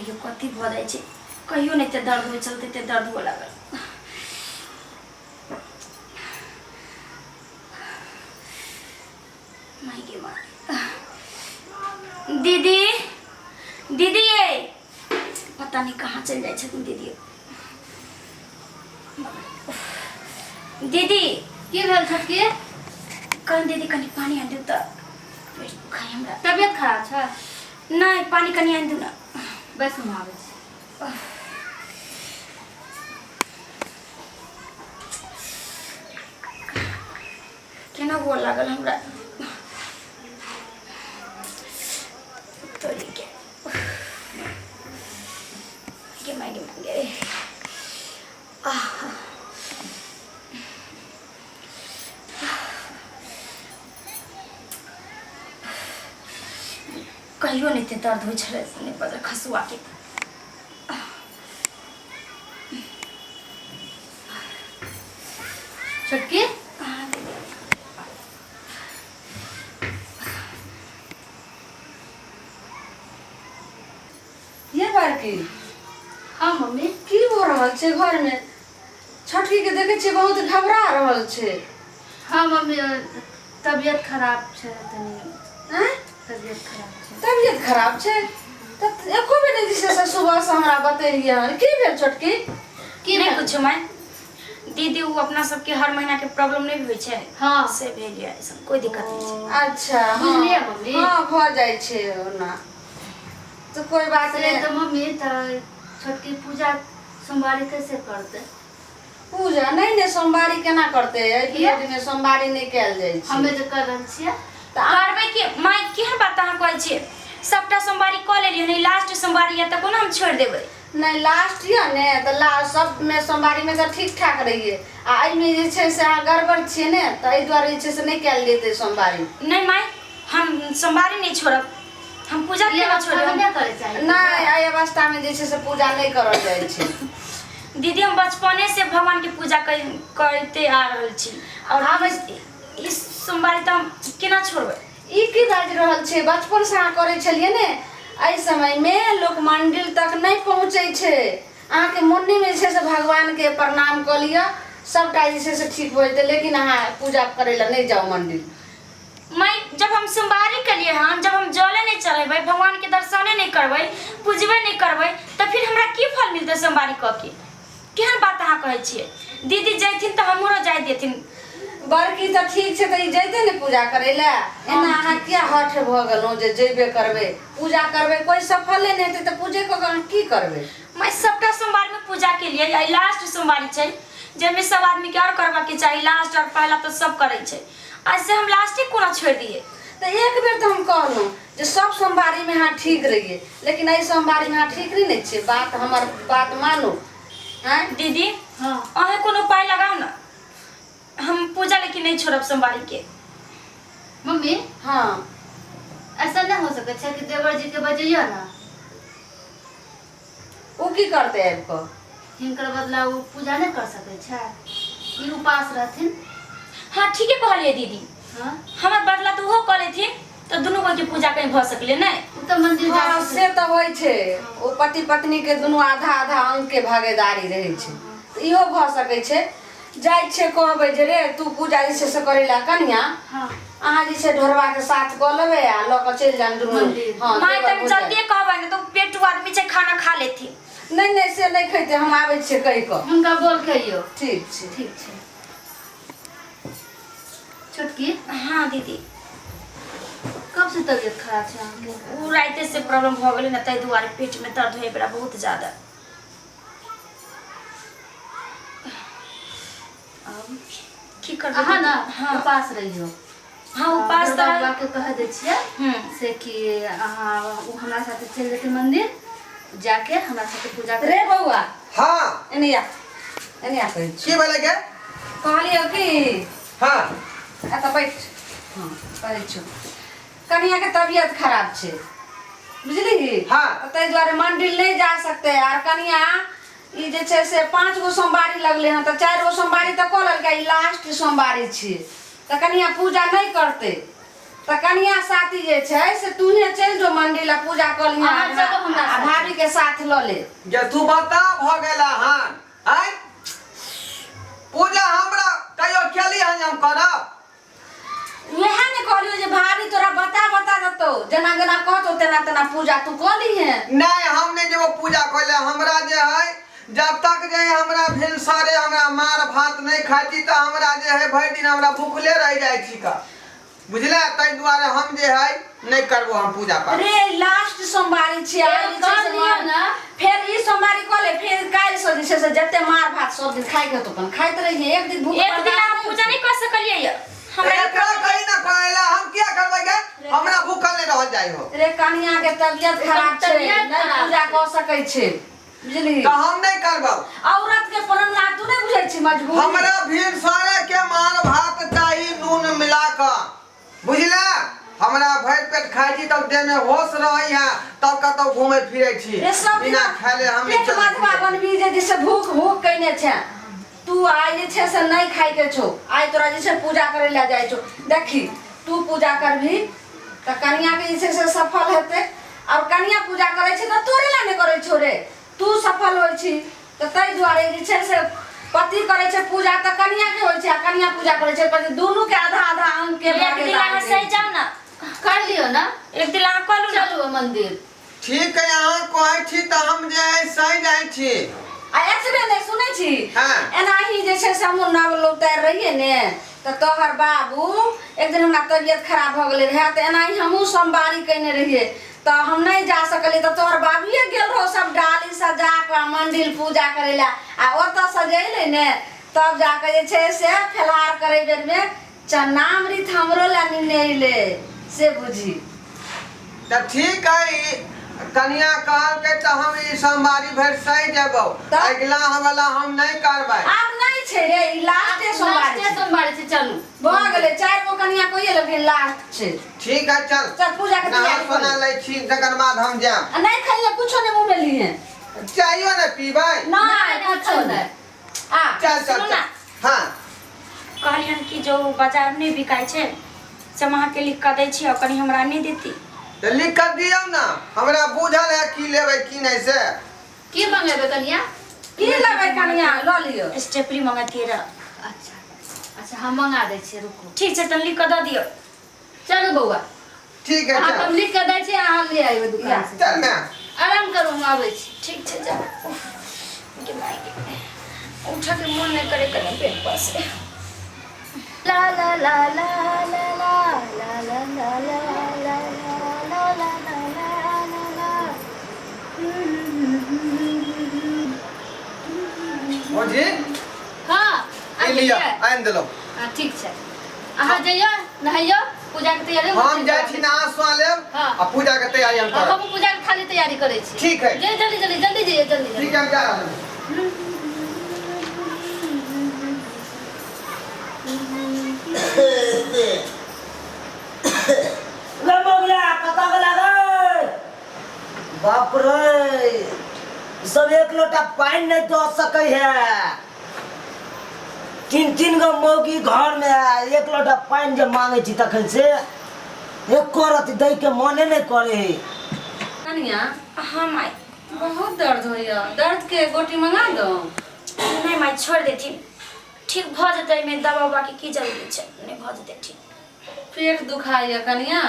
कहियो कथी भ जाय छै कहियो नहीं ते दर्द हो चलते ते दर्द हो लागल माई गे माई दीदी दीदी ये पता नहीं कहाँ चल जाए छथिन दीदी दीदी की भेल छटकी कल दीदी कनी पानी आन दू त पेट दुखाय हमरा तबियत खराब छ नहीं पानी कनी आन दू ना बस हम आबै छी केना गोर लागल हमरा तोरी के मांगे कहियो नहीं ते दर्द हो छले ने बदर खसुआ के छटकी ये बार की हाँ मम्मी की हो रहल छे घर में छटकी के देखे छे बहुत घबरा रहल छे हाँ मम्मी तबियत खराब छे तनी हैं तबियत खराब छे तबियत खराब छे त एको भी नहीं दिसे से सुबह से हमरा बतेलिए की भेल छटकी की नहीं कुछ मैं दीदी वो अपना सबके हर महीना के प्रॉब्लम नहीं होय छे हाँ से भेलिए ऐसा कोई दिक्कत नहीं छे अच्छा बुझलिए मम्मी हां भ जाय छे ओना तो कोई बात अरे नहीं तो मम्मी तो छटकी पूजा सोमवारी कैसे करते पूजा नहीं सोमवारी केना करते है दिन में सोमवारी नहीं कैल जाय छे हमें तो कर रहल छियै करबे के माई केहन बात अहाँ कहै छियै सबटा सोमवारी क लेलिए नहीं लास्ट सोमवारी या त कोना हम छोड़ देबै नहीं लास्ट या ने तो लास्ट सब में सोमवारी में तो ठीक ठाक रहिए आ आई में जे छे से अहाँ गड़बड़ छिए ने त एहि द्वारे जे छे से नहीं कैल जेते सोमवारी नहीं माई हम सोमवारी नहीं छोड़ब हम पूजा ये केना छोड़ब नहीं करे चाहिए नहीं आई अवस्था में जे छे से पूजा नहीं करल जाय छे दीदी हम बचपने से भगवान की पूजा करते आ रहल छी और हम इस सोमवारी त हम केना छोड़बै ई की बाज रहल छे बचपन से अहाँ करे छलिए ने आई समय में लोग मंदिर तक नहीं पहुँचे छे अहाँ के मुन्नी में छे से भगवान के प्रणाम क लिया सबटा जे छे से ठीक हो जेते लेकिन अहाँ पूजा करे ला नहीं जाओ मंदिर मैं जब हम सोमवारी के लिए हम जब हम जले नहीं चढ़ेबै भगवान के दर्शन नहीं करबै पूजबे नहीं करबै त फिर हमरा की फल मिलते सोमवारी क के केहन बात अहाँ कहै छियै दीदी जैथिन त हमरो जाय देथिन बड़की तो ठीक छे त ई जैते ने पूजा करे ला एना अहाँ क्या हठ भ गेलौ जे जेबे करबे पूजा करबे कोई सफल नहीं हेते त पूजे क की करबे मैं सबटा सोमवार में पूजा के लिए आई लास्ट सोमवारी छै जेमे सब आदमी के और करबा के चाहिए लास्ट और पहला तो सब करे छै आज से हम लास्ट ही कोना छोड़ दिए तो एक बेर तो हम कहलू जे सब सोमवारी में हाँ ठीक रहिए लेकिन आई सोमवारी में हाँ ठीक नहीं छे बात हमर बात मानो हैं दीदी हाँ अहे कोनो उपाय लगाओ ना हम पूजा लेकिन नहीं छोड़ब सोमवारी के मम्मी हाँ ऐसा नहीं हो सके छै कि देवर जी के बजैया ना वो की करते है आपको हिनकर बदला वो पूजा नहीं कर सके छै ई उपास रहथिन हाँ ठीक है कहलिए दीदी हाँ हमर बदला तो वो कर लेथिन तो दोनों को के पूजा कहीं भ सकले नहीं उ तो मंदिर जा हाँ से तो होय छे वो पति पत्नी के दोनों आधा आधा अंग के भागीदारी रहे छे तो इहो भ सके छे जाय छे कहबे जे रे तू पूजा जे से करेला कन्या हाँ अहाँ जे छे ढोरवा के साथ क लेबे आ ल के चल जान दुनू मंदिर। हां माय तक जल्दी कहबे न तो पेटू आदमी छै खाना खा लेथि नहीं नहीं से नहीं खैते हम आवे छे कहि क हुनका बोल कहियो ठीक छे ठीक छै छोटकी हाँ दीदी कब से तबियत खराब छै अहाँके उ राइते से प्रॉब्लम भ गेलै न तै दुआरे पेट में दर्द होय बड़ा बहुत ज्यादा अब की करबै अहाँ ना हाँ उपास रहियो हाँ उपास त बाबा के कह दे छियै से कि अहाँ उ हमरा साथे चल जेते मंदिर जाके हमरा साथे पूजा करे रे बउआ हाँ एनिया एनिया कहै छी की बोले के कहलियो कि हाँ एत बैठ हां कहै छी कन्या के तबीयत खराब छे बुझली हाँ। तै द्वारे मंदिर नहीं जा सकते और कन्या ई जे छे से 5 गो सोमवारी लगले हैं तो 4 गो सोमवारी तो क ललकै लास्ट सोमवारी छे तो कन्या पूजा नहीं करते त कनिया साथी जे छै से तूहे चल जो मंदिर ला पूजा कर लिया हाँ, चलो हमरा साथे। भाभी के साथ ल ले जे तू बता भ गेला हन आय पूजा हमरा कहियो केली हन हम करब यह ने कहलियो जे भाभी तोरा बता देतो जना जना कहतो तेना तेना पूजा तू कर ली है नहीं हम नहीं जेबो पूजा कइले हमरा जे है जब तक जे हमरा भिनसरे हमरा मार भात नहीं खाती त हमरा जे है भर दिन हमरा भूखले रह जाय छी का बुझले तै दुआरे हम जे है नहीं करबो हम पूजा पाठ रे लास्ट सोमवारी छी आज कर लियो ना। फिर ई सोमवारी कर ले फिर काल से जे से जते मार भात सब दिन खाइ के तो अपन खाइत रही एक दिन भूख एक दिन हम पूजा नहीं कर सकलिए ये हमरा एकरा कहीं ना कहला हम क्या करबै गे हमरा भूखल नहीं रह जाय हो रे कनिया के तबियत खराब छै तबियत नहीं खराब पूजा कर सकै छै बुझली तो हम नहीं करबो औरत के परम ला तू नहीं बुझै छी मजबूरी हमरा भिनसरे के मार भात चाही नून मिला के बुझले हमरा भर पेट खाइ छी तब देह में होश रहै है तब कतौ घूमै फिरै छी रे सब बिना खाले हम नहीं पेट मधवा चलै बनबी जे जैसे भूख भूख कइने छै तू आइ जे छै से नहीं खाइ के छो आइ तोरा जैसे पूजा करे ला जाय छो देखी तू पूजा करभी त कन्या के जैसे से सफल हेते और कन्या पूजा करे छै त तोरे ला नहीं करे छो रे तू सफल होय छी त तै दुआरे जे छै से पति करे छै पूजा त कन्या के होय छै आ कन्या पूजा करे छै पर दोनों के आधा आधा अंग के एक दिन अहाँ सही जाओ ना कर लियो ना। एक दिन अहाँ कलू ना चलो मंदिर ठीक है यहाँ कहै छी त हम जे है सही जाय छी आ एक्सरे नहीं सुनै छी हाँ। एनाही जे छै से हम नाव लौटार रहिए ने त तोहर बाबू एक दिन हमरा तबियत खराब भ गेलै रहे त एनाही हमहू सोमवारी कइने रहिए त हम नहीं जा सकले त तोहर बाबूए गेल रहो सब डाली सजा के मंदिर पूजा करे ला आ ओत सजेले ने तब जाके जे छै से फलाहार करे बेर में चन्नामृत हमरो ला निनेले से बुझी त ठीक है कन्या कहल के त हम ई सोमवारी भर सही जेबो त- अगला वाला हम नहीं करबै आब नहीं छै रे ई लास्ट सोमवारी लास्ट सोमवारी से चलू भ गेलै चार गो कन्या कोइए लगे लास्ट छै ठीक है चल चल पूजा के नहा तैयारी सोना कर लै छी तकर बाद हम जाम आ नहीं खाइए कुछो नहीं मुंह में लिए चाहिए ना पीबै नहीं कुछो नहीं आ चल चल सुनू चल ना। हाँ कहलियन कि जो बाजार में बिकाई छै से वहाँ के लिख कर दै छी और कनी हमरा नहीं देती तो लिख कर दियो ना हमरा बुझल है की लेबै की नहीं से की मंगेबे कनिया। की लेबै कन्या ल लियो स्टेपरी मंगाती रह अच्छा अच्छा हम मंगा दै छियै रुको। ठीक छै तन लिख कर दे दियो चलो बौआ ठीक है अहाँ चल हम लिख के दै छियै अहाँ ले आइबे दुकान से चल मैं आराम करू हम आबै छी। ठीक छै जा उठा के मन नहीं करे कनी पेट पर से ला ला ला ला ला ला ला ला ला ला ला ला ला ला ओजी हाँ ए लिया आइन देलो हाँ ठीक छै अहाँ जइयो नहाइयो पूजा के तैयारी हम जाय छी नहा सोना लेब हाँ। आ पूजा के तैयारी हम करब हम पूजा के खाली तैयारी करै छी। ठीक है। जल्दी जल्दी जल्दी जल्दी जइयो जल्दी ठीक जल्दी। है हम जा रहल छी रे मोगला कता गला रे बाप रे सब एक लोटा पानी नहीं दो सके है तीन तीन गो मौगी घर में है एक लोटा पानी जब मांगे छी तखन से एक करत दे के मने नहीं करे कन्या हाँ माई बहुत दर्द होइया दर्द के गोटी मंगा दो नहीं माई छोड़ देती ठीक भ जेतै में दवा उवा के की जरूरी छै नहीं भ जेतै ठीक पेट दुखाइया कन्या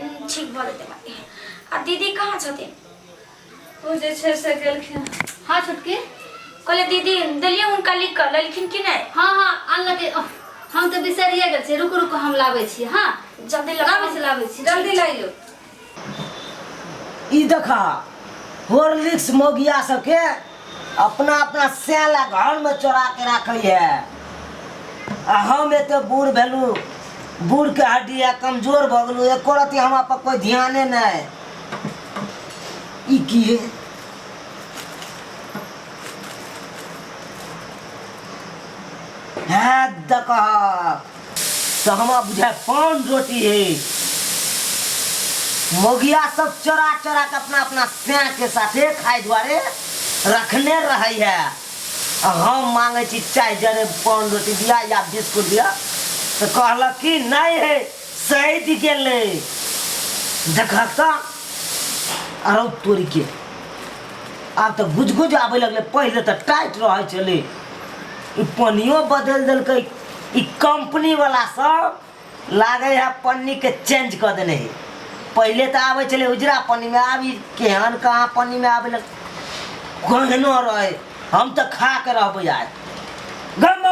ठीक भ जेतै माई आ दीदी कहाँ छथिन ओ जे छै से गेलखिन हाँ छुटकी कहले दीदी देलिए उनका लिख कर लेकिन कि नहीं हाँ हाँ अनलके हम तो बिसरिए गेल छी रुक रुक हम लाबै छी। हाँ जल्दी लाबै छी जल्दी लाइयो ई देखा हॉर्लिक्स मौगिया सबके अपना अपना सैला घर में चोरा के रखे है आ हम एते बूढ़ भेलू बूढ़ के हड्डी कमजोर भ गेलू एको रति हमरा पर कोई ध्याने नहीं ई की है देखा तो हमारा बुझा पान रोटी है मोगिया सब चोरा चोरा के अपना अपना सैं के साथे खाए द्वारे रखने रही है आ हम मांगे छी चाय जरे पान रोटी दिया या बिस्कुट दिया तो कहल कि नहीं है सही गेले देखा तो अरे तोरी के आब तो गुज गुज आबे लगले पहले तो टाइट रहे चले ई पनियो बदल देलकै ई कंपनी वाला सब लागे है पन्नी के चेंज कर देने है पहले तो आवे चले उजरा पन्नी में आबी केहन कहाँ पन्नी में आवे लग कहनो रहे हम तो खा के रहबे आज गम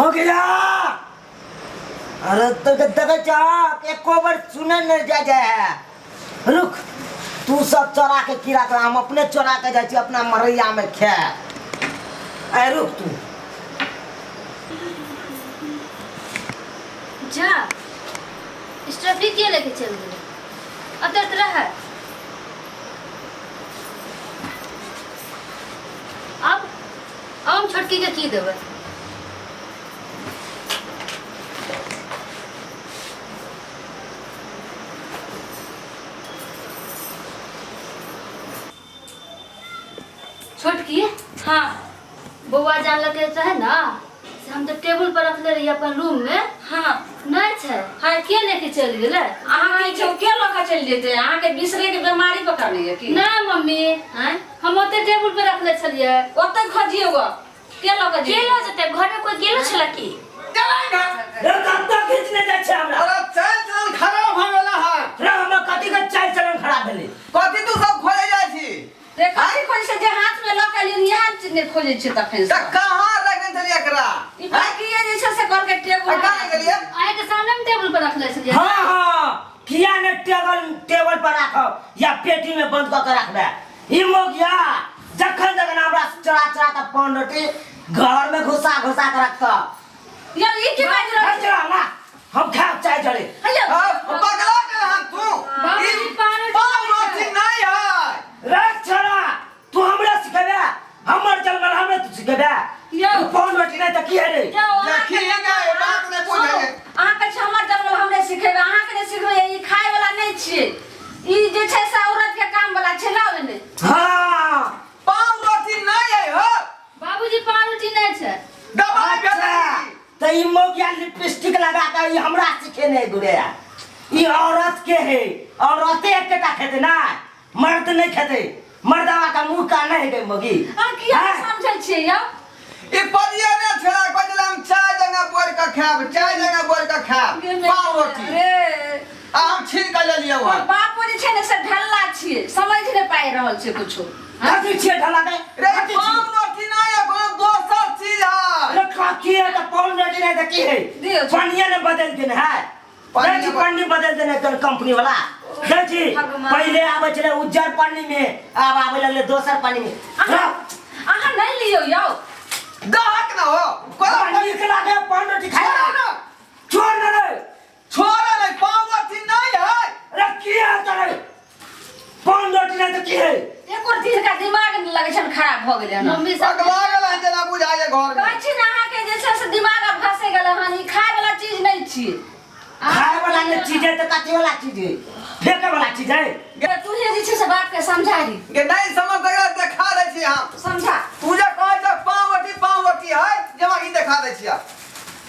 मगिया अरे तो देखे जा एको बार सुने नहीं जाए रुक तू सब चोरा के कीड़ा कर हम अपने चोरा के जाए छी अपना मरैया में खे ऐ रुक तू जा स्ट्रॉबेरी के लेके चल गए अब तक रहा अब हम छोटकी के की देबै छोटकी हाँ बउआ जान लगे चाहे ना से हम तो टेबल पर रखले रही अपन रूम में हाँ नहीं छै हाय के लेके चल गेले अहाँ के छौ के लऽ के चलि जेतै अहाँ के बिसरे के बीमारी पकड़ लिये की ना मम्मी हैं हम ओते टेबल पर रखले छलिए ओतै खोजियो गो के लऽ के के लो जते घर में कोई गेलो छला की रे कत्ता खींचने जाय छै हमरा अरे चल चल खराब भ गेला है रे हम कथि के चाल चलन खराब भेले कथी तू सब खोजे जाइ छी देखा खोज से जे हाथ में लऽ के लिन यहाँ ने खोजे छै तखन त से कहां रखन छली एकरा ई बाकी ये जे छै से कर के टेबल कहां गेलिए आए के सामने में टेबल पर रखले छलिए हाँ हाँ किया ने टेबल पर रखब या पेटी में बंद करके रखबे ई मोगिया जखन जखन हमरा चरा चरा के पान रोटी घर में घुसा घुसा के रखता यार ई के बाज रहा चला ना हम खा चाय चले अयो पगला के हां तू बाबूजी पानी पाव रोटी नहीं है रख छोरा तू हमरा सिखेबे हमर जन्म हमरा तू सिखेबे यो तू पान रोटी नहीं त की है रे देखी गए बात नहीं पूछे अहाँ के हमर जब हमरे सिखेबे अहाँ के नहीं सिखबे ई खाय वाला नहीं छियै ई जे छै से औरत के काम वाला छै लाओ ने हां पाव रोटी नहीं है हो बाबूजी पानी रोटी नहीं छै दवाई भेलै त ई मोगिया लिपस्टिक लगा के ई हमरा सिखे नहीं गुरे ई औरत के है औरतें एकटा खेते ना मर्द नहीं खेते मर्दवा का मुंह का नहीं गई मोगी आ किया समझै छियै यो ई परिया ने छला बजला हम चाय जगह बोर का खाब चाय जगह बोर का खाब पाव रोटी रे हम छीन के ले लियो और बापू जे छै ने से ढल्ला छियै समझ नहीं पाइ रहल छै कुछो कथी छिए ढला दे रे पाव रोटी नहीं है कोनो दोसर चीज है रे खाती है तो पान रोटी नहीं त की है दियो पानिया ने बदल देने है पानी पानी बदल देने कर कंपनी वाला देखी पहले आवे चले उज्जर पानी में अब आवे लगले दोसर पानी में अहाँ नहीं लियो यो गाहक ना हो पानी के लागे पान रोटी खाए ना छोड़ ना रे छोड़ा नहीं पाव रोटी नहीं है रे किया करे पान रोटी नहीं त की है एक और दिन का दिमाग नहीं लगे छन खराब भ गेलै ना मम्मी सब पगला गेल है जना बुझाए घर में कहै छी ना अहाँ के जे छै से दिमाग अब फंसे गेल हन ई खाय वाला चीज नहीं छियै खाए वाला ने चीज है तो कथी वाला चीज है फेंके वाला चीज है गे तू जे छै से बात के समझाई के नहीं समझ देगा दिखा दे छी हम समझा तू जे कहै छ पाव रोटी है जमा ई दिखा दे छी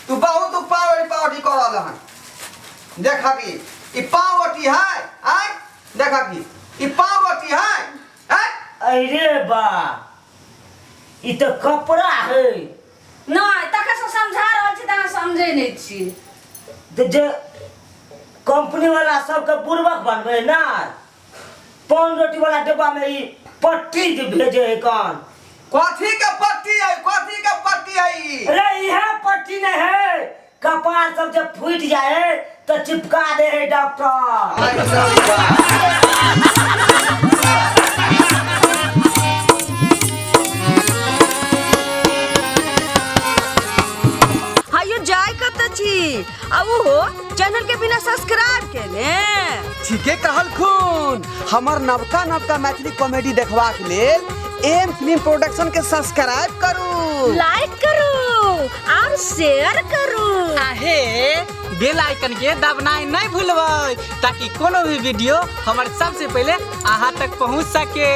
तू बहुत पाव रोटी कर रहल हन देखा की ई पाव रोटी है आय देखा की ई पाव रोटी है अरे बा ई तो कपड़ा है नहीं तखन से समझा रहल छी त अहाँ समझै नहीं छी तो जे कंपनी वाला सबके बुर्बक बनबे ना पान रोटी वाला डिब्बा में ई पट्टी जे भेजे है कान कथी के पट्टी है ई अरे यह पट्टी नहीं है कपार सब जब फूट जाए तो चिपका दे है डॉक्टर हायो जाय कत छी अब हो चैनल के बिना सब्सक्राइब केने ठीके कहल खून हमर नवका नवका मैथिली कॉमेडी देखबाक लेल एम फिल्म प्रोडक्शन के सब्सक्राइब करू लाइक करू और शेयर करू आहे बेल आइकन के दबनाई नहीं भूलबै ताकि कोनो भी वीडियो हमारे सबसे पहले अहाँ तक पहुंच सके।